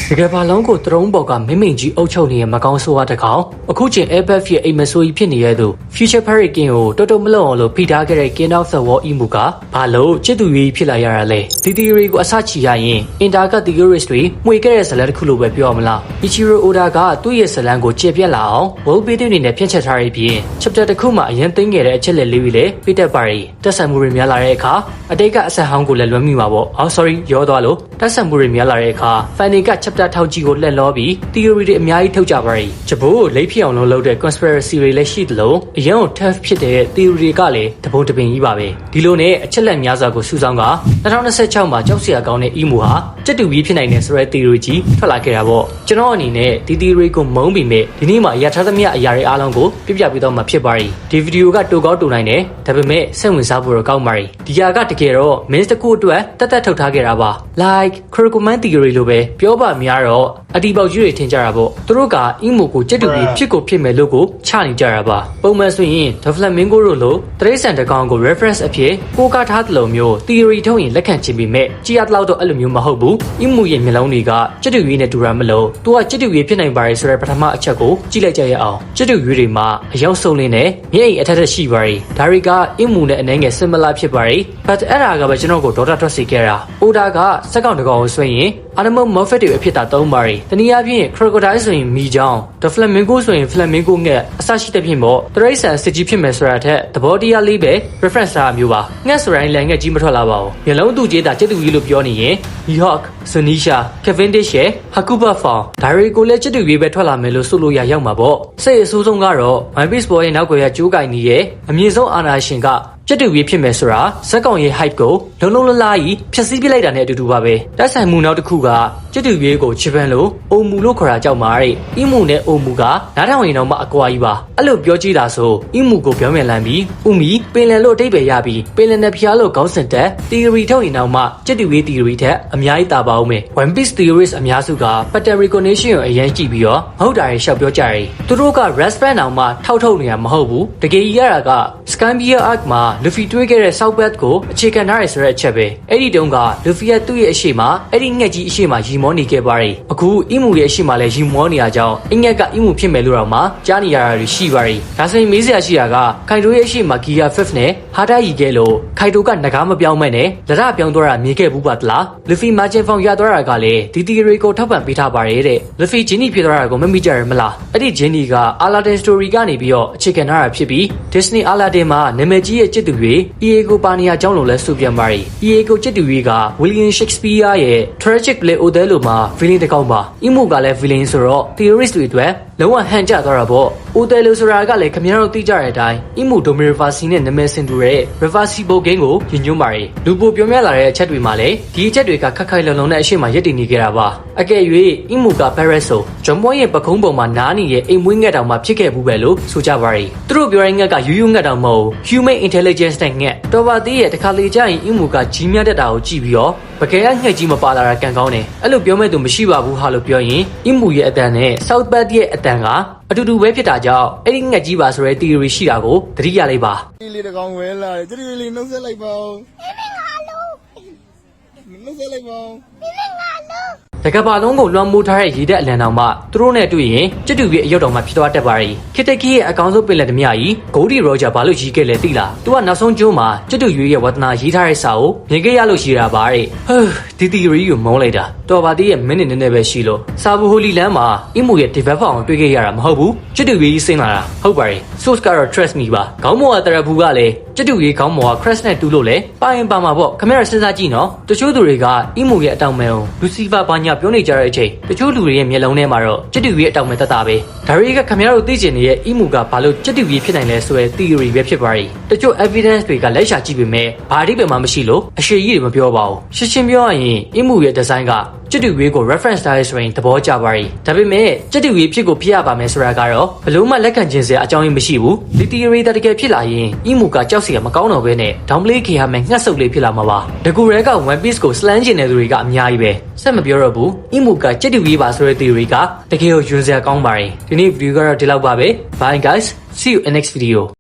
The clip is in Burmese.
တကယ်ပါလုံးကိုတရုံးပေါ်ကမင်းမင်းကြီးအုပ်ချုပ်နေတဲ့မကောင်းဆိုးဝါးတစ်ကောင်အခုချိန် Airbus ရဲ့အိမ်မဆိုးကြီးဖြစ်နေတဲ့သူ Future Hurricane ကိုတော်တော်မလုံအောင်လို့ဖိထားခဲ့တဲ့ King of the Wall အီမူကဘာလို့ချစ်သူကြီးဖြစ်လာရတာလဲဒီ theory ကိုအစချီရရင် Inter က theorist တွေမှွေခဲ့တဲ့ဇာတ်လမ်းတစ်ခုလိုပဲပြောရမလား Ichiro Oda ကသူ့ရဲ့ဇာတ်လမ်းကိုကျေပြတ်လာအောင် World Building တွေနဲ့ဖြန့်ချက်ထားရပြီး chapter တစ်ခုမှာအရင်သိမ်းခဲ့တဲ့အချက်လက်လေးတွေလည်းပြတ်တက်ပါရီတက်ဆက်မှုတွေများလာတဲ့အခါအတိတ်ကအဆက်ဟောင်းကိုလည်းလွှမ်းမိမှာပေါ့အော် sorry ရောသွားလို့တက်ဆက်မှုတွေများလာတဲ့အခါ Fanny က chapter ထောက်ကြီးကိုလက်လောပြီး theory တွေအများကြီးထုတ်ကြပါရီဂျဘိုးကိုလိပ်ဖြစ်အောင်လုပ်တဲ့ conspiracy တွေလည်းရှိသလိုအရင်က tough ဖြစ်တဲ့ theory တွေကလည်းတပုံတပင်ကြီးပါပဲဒီလိုနဲ့အချက်လက်များစွာကိုစုဆောင်းက2026မှာကြောက်စရာကောင်းတဲ့အီမူဟာစက်တူကြီးဖြစ်နိုင်တဲ့ဆိုတဲ့ theory ကြီးထွက်လာခဲ့တာပေါ့ကျွန်တော်အနေနဲ့ဒီ theory ကိုမုန်းပြီးမြဲဒီနေ့မှာရထားသမျှအရာတွေအားလုံးကိုပြပြပြီးတော့မှဖြစ်ပါရီဒီဗီဒီယိုကတူကောက်တူနိုင်တယ်ဒါပေမဲ့စိတ်ဝင်စားဖို့တော့ကောင်းပါရီဒီဟာကတကယ်တော့ mins တစ်ခုအတွက်တက်ထုတ်ထားခဲ့တာပါ like Kurikuman theory လိုပဲပြောပါများတော့အတီပေါက်ကြီးတွေထင်ကြတာပေါ့သူတို့ကအီမူကိုစက်တူကြီးဖြစ်ကိုဖြစ်မယ်လို့ကိုချနေကြတာပါပုံမှန်ဆိုရင် The Flamingo တို့လိုတရိတ်ဆန်တကောင်ကို reference အဖြစ်ကိုကားထားတယ်လို့မျိုး theory ထုတ်ရင်လက်ခံချင်ပေမဲ့ကြည်ရတော့အဲ့လိုမျိုးမဟုတ်ဘူးအီမူရဲ့မျက်လုံးတွေကစက်တူကြီးနဲ့တူတာမလို့သူကစက်တူကြီးဖြစ်နိုင်ပါတယ်ဆိုတဲ့ပထမအချက်ကိုကြည့်လိုက်ကြရအောင်စက်တူကြီးတွေမှာအယောင်စုံလင်းနဲ့မျက်အိမ်အထက်ထက်ရှိပါရီဒါတွေကအီမူနဲ့အနှဲငယ် similar ဖြစ်ပါရီ but အဲ့ဒါကပဲကျွန်တော်ကိုဒေါတာထွက်စေခဲ့တာ Oda ကစက်ကောင်တကောင်ကိုဆွဲရင် animal morphic တွေအဖြစ်တာသုံးပါရီတနည်းအားဖြင့် crocodile ဆိုရင်မီချောင်း The Flamingo ဆိုရင် flamingo ငှက်အစရှိတဲ့ဖြစ်မို့တရိတ်ဆန်စစ်ကြီးဖြစ်မယ်ဆိုတာထက်သဘောတရားလေးပဲ reference ထားမျိုးပါငှက်ဆိုရင်လည်းငှက်ကြီးမထွက်လာပါဘူးမျက်လုံးသူကြီးတာစက်တူကြီးလို့ပြောနေရင် Mihawk, Zunisha, Cavendish ရဲ့ Hakuba Farm ဒါတွေကိုလည်းစက်တူကြီးပဲထွက်လာမယ်လို့ဆိုလို့ရောက်မှာပေါ့စိတ်အဆိုးဆုံးကတော့ One Piece Boy ရဲ့နောက်ွယ်ရကျိုးကင်ကြီးရဲ့အမြင့်ဆုံးအာဏာရှင်ကစက်တူကြီးဖြစ်မယ်ဆိုတာဇက်ကောင်ရဲ့ hype ကိုလုံးလုံးလားကြီးဖျက်ဆီးပစ်လိုက်တာနဲ့အတူတူပါပဲတိုက်ဆိုင်မှုနောက်တစ်ခုကစက်တူကြီးကိုချစ်ပန်လို့အိုမူလို့ခေါ်တာကြောက်မှာတဲ့အီမူနဲ့အိုမူကနားထောင်ရင်တော့မှအကွာကြီးပါအဲ့လိုပြောကြည့်တာဆိုအီမူကိုပြောမယ်လမ်းပြီးဥမီပင်လယ်လို့အတိတ်ပဲရပြီးပင်လယ်နဲ့ဖျားလို့ခေါင်းစဉ်တက် theory ထုတ်ရင်တော့မှစက်တူကြီး theory ထက်အများကြီးတာပါအောင်မယ် One Piece theorist အများစုက pattern recognition ကိုအရင်ကြည့်ပြီးတော့မဟုတ်တာတွေရှောက်ပြောကြတယ်သူတို့က respect အောင်မှထောက်ထုတ်နေတာမဟုတ်ဘူးတကယ်ကြီးရတာက Skypiea arc မှာ Luffy တွေ့ခဲ့တဲ့ South Path ကိုအခြေခံထားရဆိုတဲ့အချက်ပဲအဲ့ဒီတုန်းက Luffy ကသူ့ရဲ့အရှိမအဲ့ဒီငှက်ကြီးအရှိမရီမောနေခဲ့ပါတယ်အခုအီမူရဲ့အရှိမလည်းရီမောနေတာကြောင့်အငှက်ကအီမူဖြစ်မယ်လို့တော့မှကြားနေရတာတွေရှိပါတယ်ဒါဆိုရင်မေးစရာရှိတာကခိုင်တိုရဲ့အရှိမ Gear 5 နဲ့ဟာတာရီခဲ့လို့ခိုင်တိုကငကားမပြောင်းမဲ့နဲ့လက်ရပြောင်းသွားတာမြင်ခဲ့ဘူးပါတလား Luffy Margin Found ရသွားတာကလည်းဒီ theory ကိုထောက်ပံ့ပေးထားပါတယ်တဲ့ Luffy ဂျင်းနီဖြစ်သွားတာကိုမမိကြရမလားအဲ့ဒီဂျင်းနီက Aladdin story ကနေပြီးတော့အခြေခံထားတာဖြစ်ပြီး Disney Aladdin မှာနာမည်ကြီးရဲ့ကျစ်သူတွေ Diego Pania အကြောင်းလုံးလဲဆိုပြန်ပါတယ် Diego ကျစ်သူတွေက William Shakespeare ရဲ့ Tragic Play Othello မှာ villain တစ်ကောင်ပါအီမူကလည်း villain ဆိုတော့ theorist တွေအတွက်လုံးဝဟန်ကျသွားတာပေါ့ Othello ဆိုတာကလည်းခင်ဗျားတို့သိကြတဲ့အတိုင်းအီမူ Domireversi နဲ့နာမည်ဆင်တူတဲ့ Reversible game ကိုညွှန်ပါတယ်လူပိုပြောများလာတဲ့အချက်တွေမှာလည်းဒီအချက်တွေကခက်ခိုင်လုံလုံနဲ့အရှိမရက်တည်နေကြတာပါအကယ်၍အီမူက Paris ဆိုဂျွန်ဘွန်ရဲ့ပခုံးပုံမှာနားနေတဲ့အိမ်မွေးငှက်တောင်မှဖြစ်ခဲ့ဘူးပဲလို့ဆိုကြပါတယ်သူတို့ပြောတဲ့ငှက်ကယူးယူးငှက်တောင်မဟုတ် Human Intelligence နဲ့ငှက်တော်ပါသေးရဲ့တခါလေကြာရင်အီမူကကြီးမြတ်တဲ့တာကိုကြည့်ပြီးတော့ပကယ်ကငှက်ကြီးမပါလာတာကန်ကောင်းတယ်အဲ့လိုပြောမဲ့သူမရှိပါဘူးဟာလို့ပြောရင်အီမူရဲ့အတန်နဲ့ South Path ရဲ့အတန်ကအတူတူပဲဖြစ်တာကြောင့်အဲ့ဒီငှက်ကြီးပါဆိုတဲ့ theory ရှိတာကိုသတိရလိုက်ပါဒီလေးတကောင်ဝဲလာတယ်ကြည့်လေးနှုတ်ဆက်လိုက်ပါဦးနှုတ်ဆက်လိုက်ပါဦးတကဘာလုံးကိုလွှမ်းမိုးထားတဲ့ရေတက်အလံတောင်မှသူတို့နဲ့တွေ့ရင်ကျစ်တူကြီးအရောက်တော်မှဖြစ်သွားတတ်ပါရီခစ်တကီရဲ့အကောင်ဆုံးပင်လယ်ဓမြကြီး Goldie Roger ဘာလို့ရေးခဲ့လဲသိလားသူကနောက်ဆုံးကျိုးမှာကျစ်တူကြီးရဲ့ဝတ္တနာရေးထားတဲ့စာကိုမြင်ခဲ့ရလို့ရေးတာပါတဲ့ဒီ theory ကိုမုန်းလိုက်တာတော်ပါသေးရဲ့မိနစ်နည်းနည်းပဲရှိလို့စာဘူဟိုလီလန်းမှာအီမူရဲ့ develop အောင်တွေ့ခဲ့ရတာမဟုတ်ဘူးကျစ်တူကြီးစင်းလာတာဟုတ်ပါရီ source ကတော့ trust me ပါခေါင်းမော်ကတရဘူးကလည်းကျစ်တူကြီးခေါင်းမော်က crash နဲ့တူလို့လေပါရင်ပါမှာပေါ့ခင်ဗျားစဉ်းစားကြည့်နော်တချို့သူတွေကအီမူရဲ့အတောင်မဲကို Lucifer ဘာညာပြောနေကြတဲ့အချိန်တချို့လူတွေရဲ့မျက်လုံးထဲမှာတော့ကျစ်တူကြီးအတောင်မဲတတ်တာပဲဒါတွေကခင်ဗျားတို့သိချင်နေတဲ့အီမူကဘာလို့ကျစ်တူကြီးဖြစ်နိုင်လဲဆိုတဲ့ theory ပဲဖြစ်ပါရီတချို့ evidence တွေကလက်ရှာကြည့်ပေမဲ့ဘာအဓိပ္ပာယ်မှမရှိလို့အရှိကြီးတွေမပြောပါဘူးရှင်းရှင်းပြောရရင်အီမူရဲ့ design ကကျစ်တူကြီးကို reference ထားရဆိုရင်သဘောကျပါရီဒါပေမဲ့ကျစ်တူကြီးဖြစ်ကိုဖြစ်ရပါမယ်ဆိုတာကတော့ဘလို့မှလက်ခံခြင်းစရာအကြောင်းရင်းမရှိဘူးဒီ theory တကယ်ဖြစ်လာရင်အီမူကကြောက်စရာမကောင်းတော့ဘဲနဲ့ downplay ခင်ရမယ်ငှက်ဆုပ်လေးဖြစ်လာမှာပါတကူရဲက One Piece ကို slang ကျင်တဲ့သူတွေကအများကြီးပဲဆက်မပြောတော့ဘူးအီမူကကျစ်တူကြီးပါဆိုတဲ့ theory ကတကယ်ကိုယွန်းစရာကောင်းပါရီဒီနေ့ video ကတော့ဒီလောက်ပါပဲ bye guys see you in next video